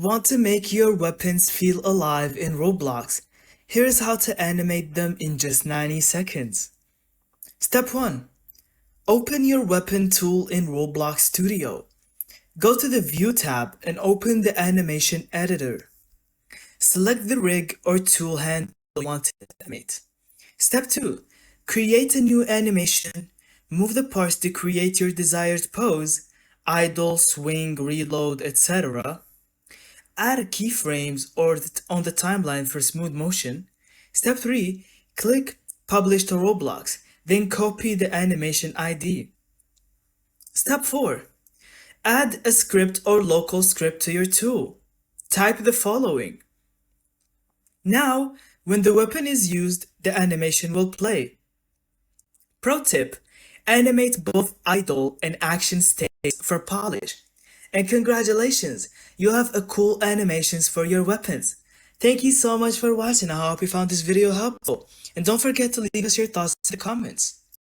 Want to make your weapons feel alive in Roblox? Here's how to animate them in just 90 seconds. Step 1. Open your weapon tool in Roblox Studio. Go to the View tab and open the animation editor. Select the rig or tool handle you want to animate. Step 2. Create a new animation. Move the parts to create your desired pose, idle, swing, reload, etc. Add keyframes or on the timeline for smooth motion. Step 3. Click Publish to Roblox, then copy the animation ID. Step 4. Add a script or local script to your tool. Type the following. Now, when the weapon is used, the animation will play. Pro tip: animate both idle and action states for polish. And congratulations, you have a cool animations for your weapons. Thank you so much for watching. I hope you found this video helpful. And don't forget to leave us your thoughts in the comments.